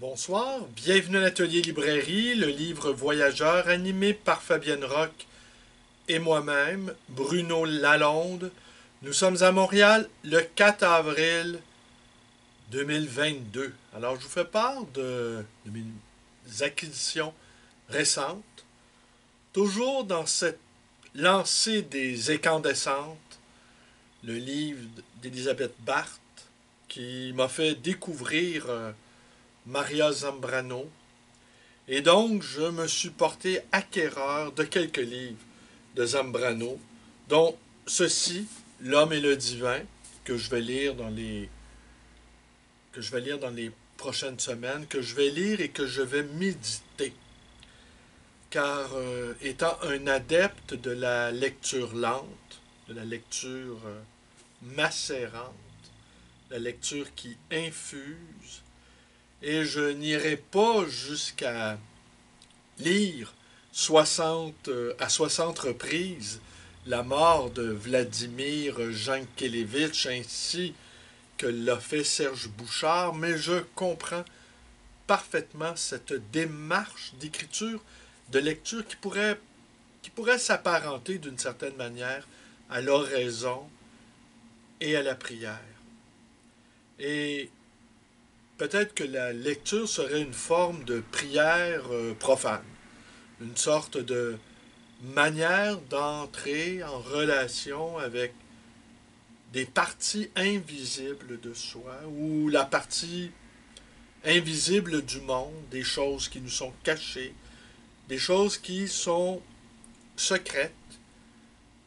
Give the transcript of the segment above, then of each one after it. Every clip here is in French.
Bonsoir, bienvenue à l'atelier librairie, le livre voyageur animé par Fabienne Roch et moi-même, Bruno Lalonde. Nous sommes à Montréal le 4 avril 2022. Alors je vous fais part de mes acquisitions récentes, toujours dans cette lancée des Incandescentes, le livre d'Elisabeth Barthes qui m'a fait découvrir Maria Zambrano. Et donc, je me suis porté acquéreur de quelques livres de Zambrano, dont ceci, L'homme et le divin, que je vais lire dans les prochaines semaines, que je vais lire et que je vais méditer. Car étant un adepte de la lecture lente, de la lecture macérante, la lecture qui infuse, et je n'irai pas jusqu'à lire 60 à 60 reprises la mort de Vladimir Jankélévitch ainsi que l'a fait Serge Bouchard, mais je comprends parfaitement cette démarche d'écriture, de lecture qui pourrait s'apparenter d'une certaine manière à l'oraison et à la prière. Et peut-être que la lecture serait une forme de prière profane, une sorte de manière d'entrer en relation avec des parties invisibles de soi ou la partie invisible du monde, des choses qui nous sont cachées, des choses qui sont secrètes,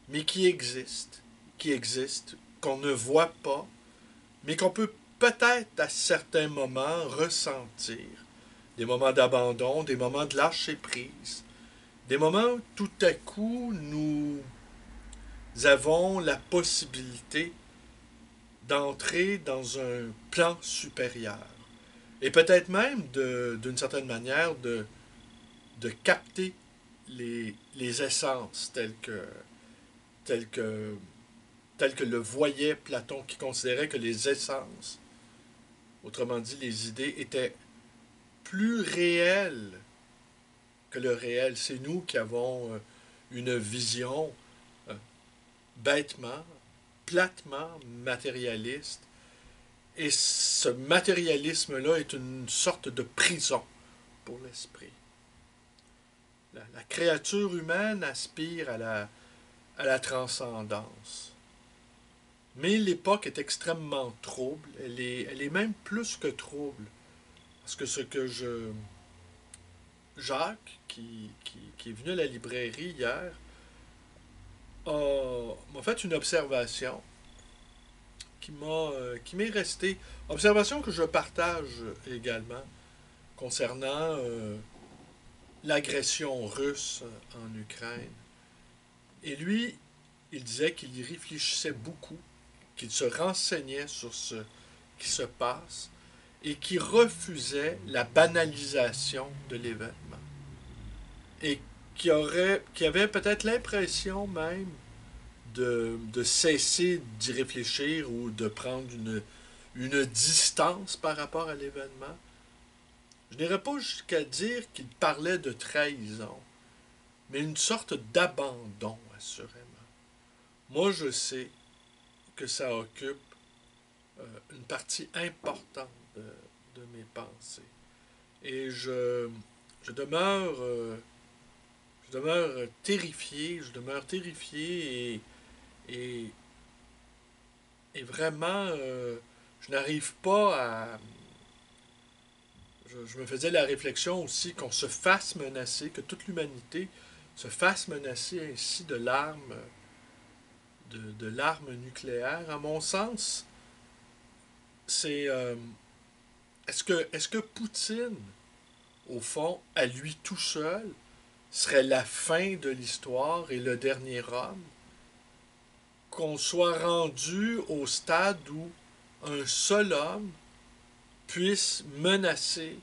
mais qui existent, qu'on ne voit pas, mais qu'on peut peut-être à certains moments ressentir. Des moments d'abandon, des moments de lâcher prise, des moments où tout à coup nous avons la possibilité d'entrer dans un plan supérieur. Et peut-être même, d'une certaine manière, de capter les essences telles que, telles que le voyait Platon, qui considérait que les essences, autrement dit les idées, étaient plus réelles que le réel. C'est nous qui avons une vision euh, bêtement, platement matérialiste. Et ce matérialisme-là est une sorte de prison pour l'esprit. La créature humaine aspire à la transcendance. Mais l'époque est extrêmement trouble. Elle est même plus que trouble. Parce que ce que Jacques, qui est venu à la librairie hier, m'a fait une observation qui m'est restée. Observation que je partage également concernant l'agression russe en Ukraine. Et lui, il disait qu'il y réfléchissait beaucoup, qu'il se renseignait sur ce qui se passe et qu'il refusait la banalisation de l'événement. Et qui avait peut-être l'impression même de cesser d'y réfléchir ou de prendre une distance par rapport à l'événement. Je n'irais pas jusqu'à dire qu'il parlait de trahison, mais une sorte d'abandon, assurément. Moi, je sais que ça occupe une partie importante de mes pensées. Et je demeure, euh, je demeure terrifié et, et vraiment, je n'arrive pas à... Je me faisais la réflexion aussi qu'on se fasse menacer, que toute l'humanité se fasse menacer ainsi de l'arme nucléaire. À mon sens, c'est... est-ce que Poutine, au fond, à lui tout seul, serait la fin de l'histoire et le dernier homme? Qu'on soit rendu au stade où un seul homme puisse menacer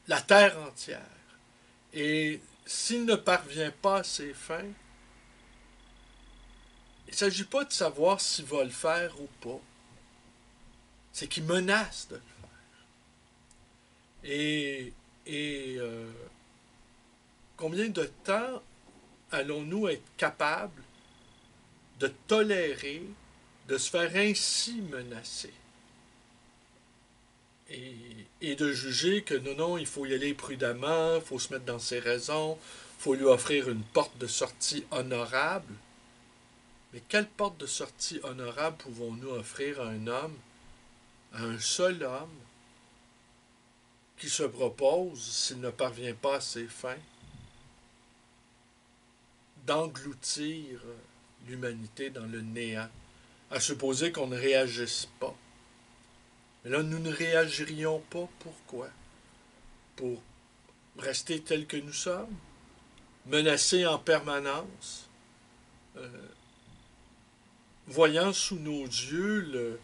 la terre entière. Et s'il ne parvient pas à ses fins, il ne s'agit pas de savoir s'il va le faire ou pas. C'est qu'il menace de le faire. Et, et combien de temps allons-nous être capables de tolérer, de se faire ainsi menacer? Et, et de juger que non, non, il faut y aller prudemment, il faut se mettre dans ses raisons, il faut lui offrir une porte de sortie honorable. Mais quelle porte de sortie honorable pouvons-nous offrir à un homme, à un seul homme, qui se propose, s'il ne parvient pas à ses fins, d'engloutir l'humanité dans le néant, à supposer qu'on ne réagisse pas? Mais là, nous ne réagirions pas. Pourquoi? Pour rester tels que nous sommes, menacés en permanence, euh, voyant sous nos yeux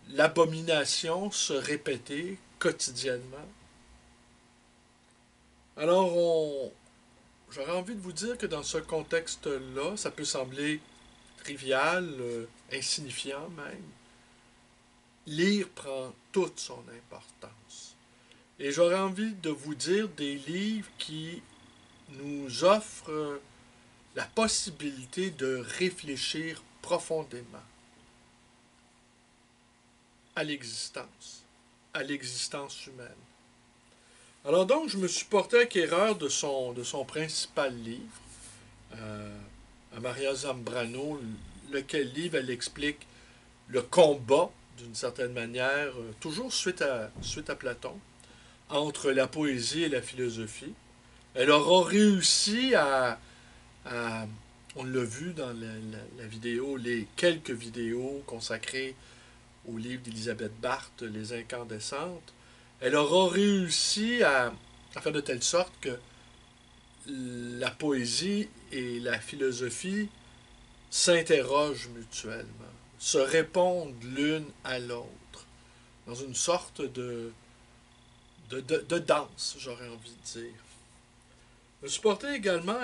l'abomination se répéter quotidiennement. Alors, j'aurais envie de vous dire que dans ce contexte-là, ça peut sembler trivial, insignifiant même. Lire prend toute son importance. Et j'aurais envie de vous dire des livres qui nous offrent la possibilité de réfléchir profondément à l'existence humaine. Alors donc, je me suis porté acquéreur de son principal livre, à Maria Zambrano, lequel livre elle explique le combat, d'une certaine manière, toujours suite à Platon, entre la poésie et la philosophie. Elle aura réussi à on l'a vu dans la vidéo, les quelques vidéos consacrées au livre d'Elisabeth Barthes, Les Incandescentes, elle aura réussi à faire de telle sorte que la poésie et la philosophie s'interrogent mutuellement, se répondent l'une à l'autre, dans une sorte de danse, j'aurais envie de dire. Je me suis porté également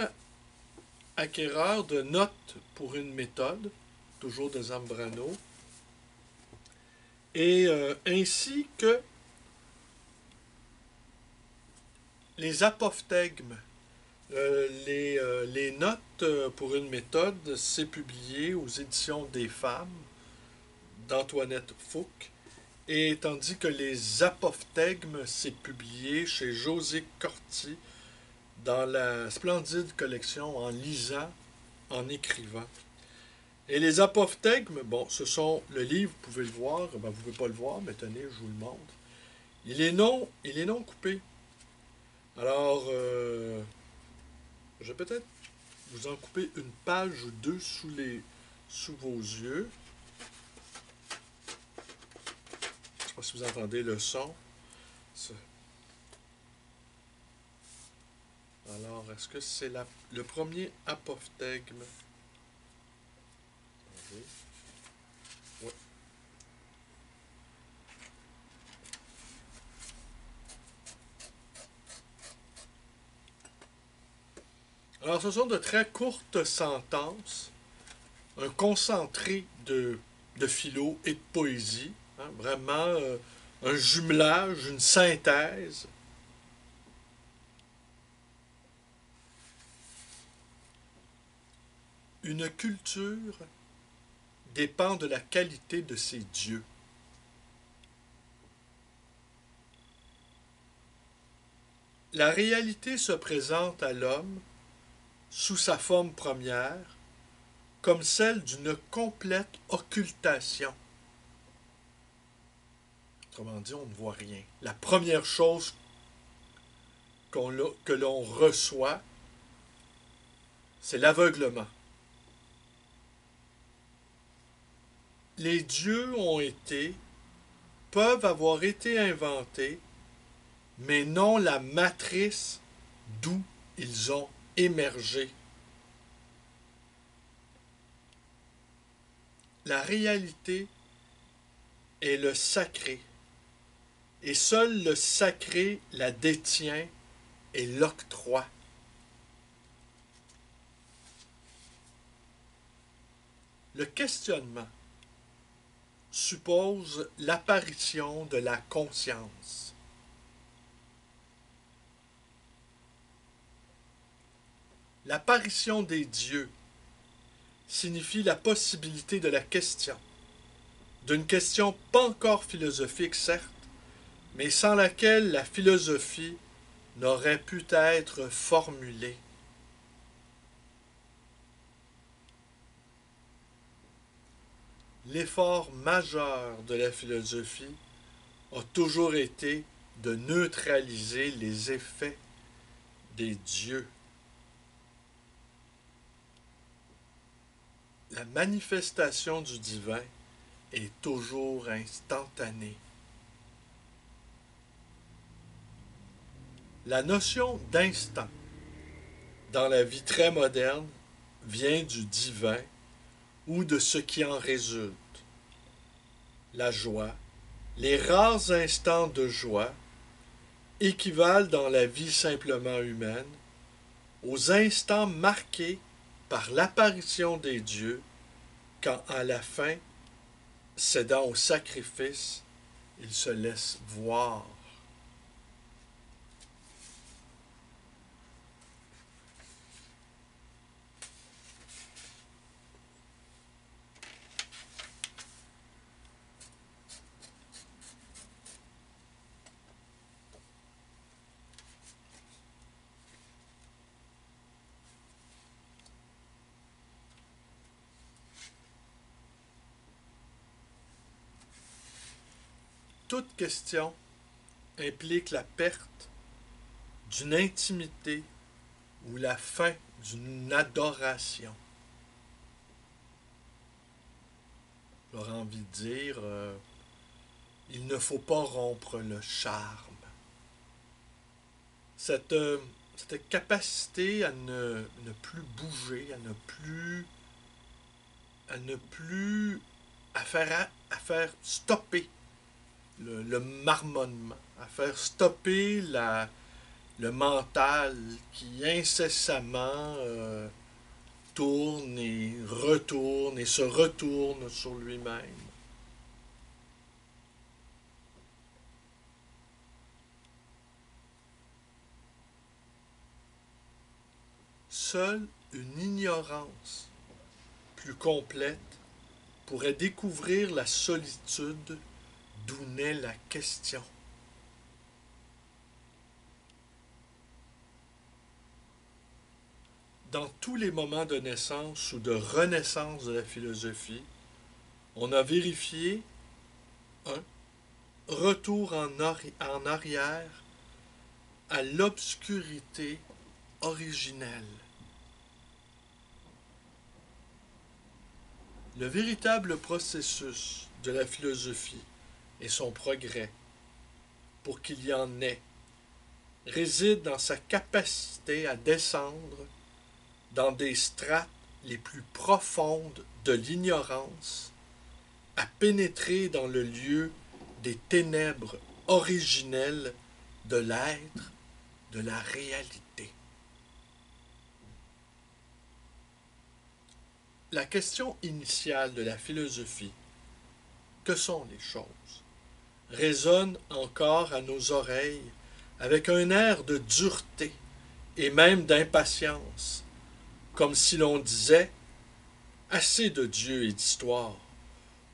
acquéreur de notes pour une méthode, toujours de Zambrano, et ainsi que les apophthegmes. Les notes pour une méthode, c'est publié aux éditions des femmes d'Antoinette Fouque, et tandis que les apophthegmes, c'est publié chez José Corti dans la splendide collection En lisant, en écrivant. Et les apophthegmes, bon, ce sont le livre, vous pouvez le voir, ben, vous ne pouvez pas le voir, mais tenez, je vous le montre. Il est non coupé. Alors, je vais peut-être vous en couper une page ou deux sous vos yeux. Je ne sais pas si vous entendez le son. Alors, est-ce que c'est le premier apophthegme? Oui. Alors, ce sont de très courtes sentences, un concentré de philo et de poésie, hein, vraiment un jumelage, une synthèse. Une culture dépend de la qualité de ses dieux. La réalité se présente à l'homme sous sa forme première comme celle d'une complète occultation. Autrement dit, on ne voit rien. La première chose que l'on reçoit, c'est l'aveuglement. Les dieux peuvent avoir été inventés, mais non la matrice d'où ils ont émergé. La réalité est le sacré, et seul le sacré la détient et l'octroie. Le questionnement suppose l'apparition de la conscience. L'apparition des dieux signifie la possibilité de la question, d'une question pas encore philosophique certes, mais sans laquelle la philosophie n'aurait pu être formulée. L'effort majeur de la philosophie a toujours été de neutraliser les effets des dieux. La manifestation du divin est toujours instantanée. La notion d'instant dans la vie très moderne vient du divin ou de ce qui en résulte. La joie, les rares instants de joie équivalent dans la vie simplement humaine aux instants marqués par l'apparition des dieux quand à la fin, cédant au sacrifice, ils se laissent voir. Toute question implique la perte d'une intimité ou la fin d'une adoration. J'aurais envie de dire, il ne faut pas rompre le charme. Cette capacité à ne plus bouger, à faire stopper le marmonnement, à faire stopper le mental qui incessamment tourne et retourne et se retourne sur lui-même. Seule une ignorance plus complète pourrait découvrir la solitude d'où naît la question. Dans tous les moments de naissance ou de renaissance de la philosophie, on a vérifié un retour en arrière à l'obscurité originelle. Le véritable processus de la philosophie et son progrès, pour qu'il y en ait, réside dans sa capacité à descendre dans des strates les plus profondes de l'ignorance, à pénétrer dans le lieu des ténèbres originelles de l'être, de la réalité. La question initiale de la philosophie, que sont les choses, résonne encore à nos oreilles avec un air de dureté et même d'impatience, comme si l'on disait « Assez de Dieu et d'histoire,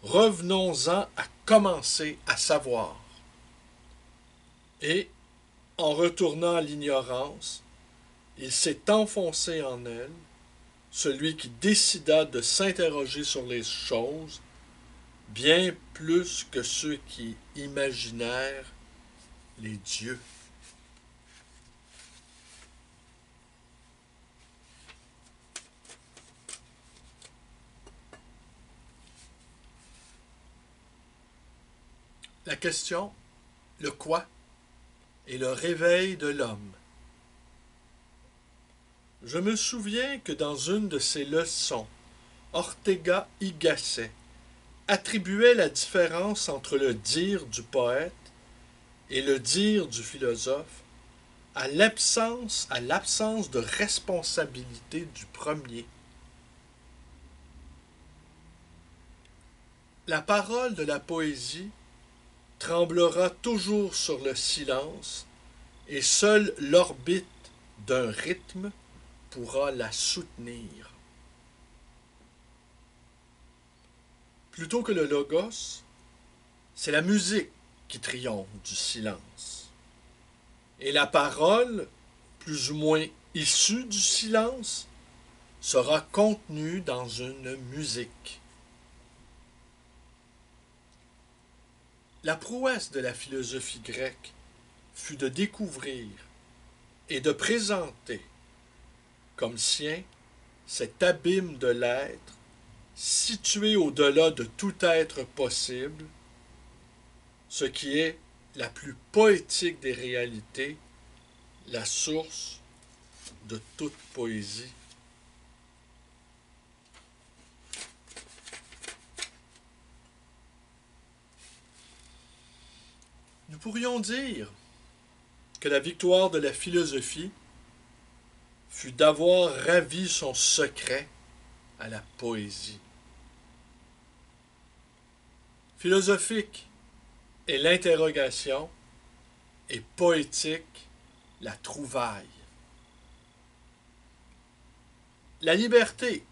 revenons-en à commencer à savoir. » Et, en retournant à l'ignorance, il s'est enfoncé en elle, celui qui décida de s'interroger sur les choses, bien plus que ceux qui imaginèrent les dieux. La question, le quoi, et le réveil de l'homme. Je me souviens que dans une de ses leçons, Ortega y Gasset attribuait la différence entre le dire du poète et le dire du philosophe à l'absence de responsabilité du premier. La parole de la poésie tremblera toujours sur le silence, et seule l'orbite d'un rythme pourra la soutenir. Plutôt que le logos, c'est la musique qui triomphe du silence. Et la parole, plus ou moins issue du silence, sera contenue dans une musique. La prouesse de la philosophie grecque fut de découvrir et de présenter comme sien cet abîme de l'être situé au-delà de tout être possible, ce qui est la plus poétique des réalités, la source de toute poésie. Nous pourrions dire que la victoire de la philosophie fut d'avoir ravi son secret à la poésie. Philosophique est l'interrogation et poétique la trouvaille. La liberté,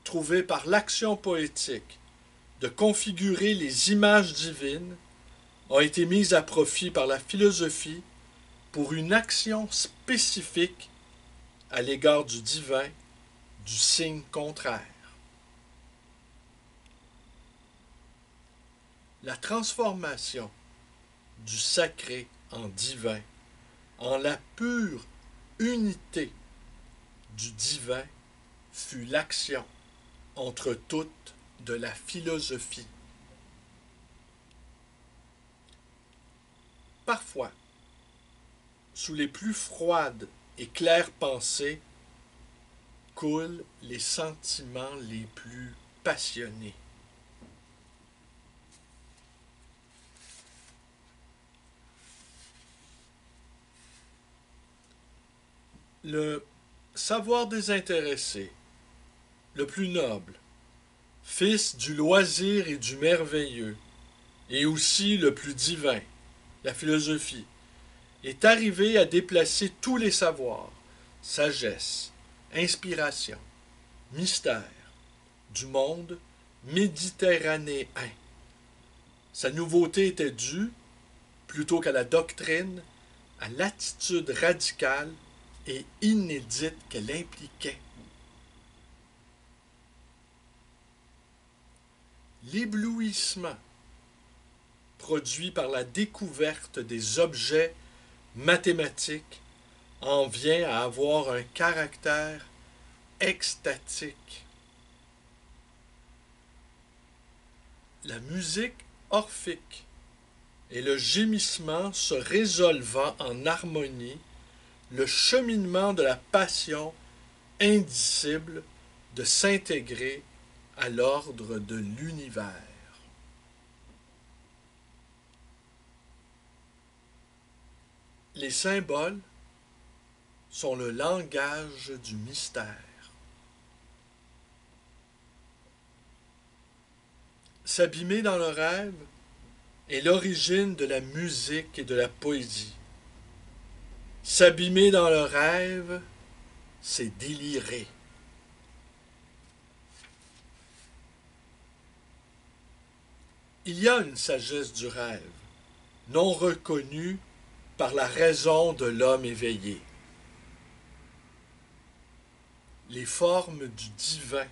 trouvée par l'action poétique de configurer les images divines, a été mise à profit par la philosophie pour une action spécifique à l'égard du divin, du signe contraire. La transformation du sacré en divin, en la pure unité du divin, fut l'action entre toutes de la philosophie. Parfois, sous les plus froides et claires pensées, coulent les sentiments les plus passionnés. Le savoir désintéressé, le plus noble, fils du loisir et du merveilleux, et aussi le plus divin, la philosophie, est arrivé à déplacer tous les savoirs, sagesse, inspiration, mystère, du monde méditerranéen. Sa nouveauté était due, plutôt qu'à la doctrine, à l'attitude radicale et inédite qu'elle impliquait. L'éblouissement produit par la découverte des objets mathématiques en vient à avoir un caractère extatique. La musique orphique et le gémissement se résolvant en harmonie, le cheminement de la passion indicible de s'intégrer à l'ordre de l'univers. Les symboles sont le langage du mystère. S'abîmer dans le rêve est l'origine de la musique et de la poésie. S'abîmer dans le rêve, c'est délirer. Il y a une sagesse du rêve, non reconnue par la raison de l'homme éveillé. Les formes du divin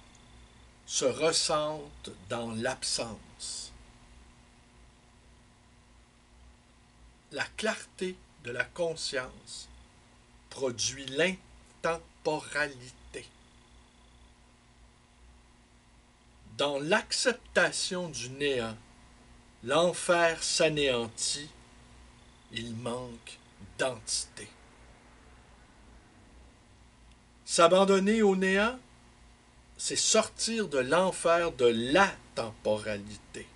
se ressentent dans l'absence. La clarté de la conscience produit l'intemporalité. Dans l'acceptation du néant, l'enfer s'anéantit, il manque d'entité. S'abandonner au néant, c'est sortir de l'enfer de la temporalité.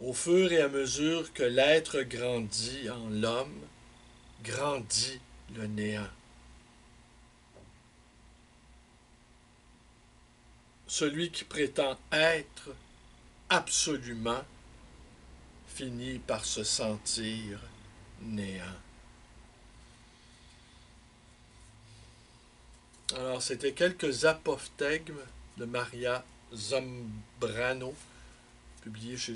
Au fur et à mesure que l'être grandit en l'homme, grandit le néant. Celui qui prétend être absolument finit par se sentir néant. Alors, c'était quelques apophthegmes de Maria Zambrano, publié chez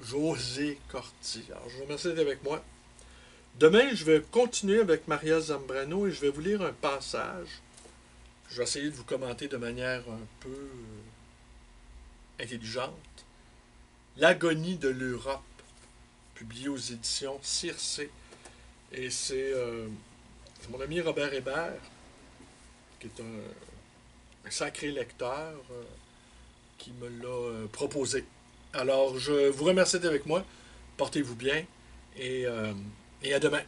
José Corti. Alors, je vous remercie d'être avec moi. Demain, je vais continuer avec Maria Zambrano et je vais vous lire un passage. Je vais essayer de vous commenter de manière un peu intelligente. L'agonie de l'Europe, publié aux éditions Circé. Et c'est mon ami Robert Hébert, qui est un sacré lecteur, qui me l'a proposé. Alors, je vous remercie d'être avec moi. Portez-vous bien et à demain.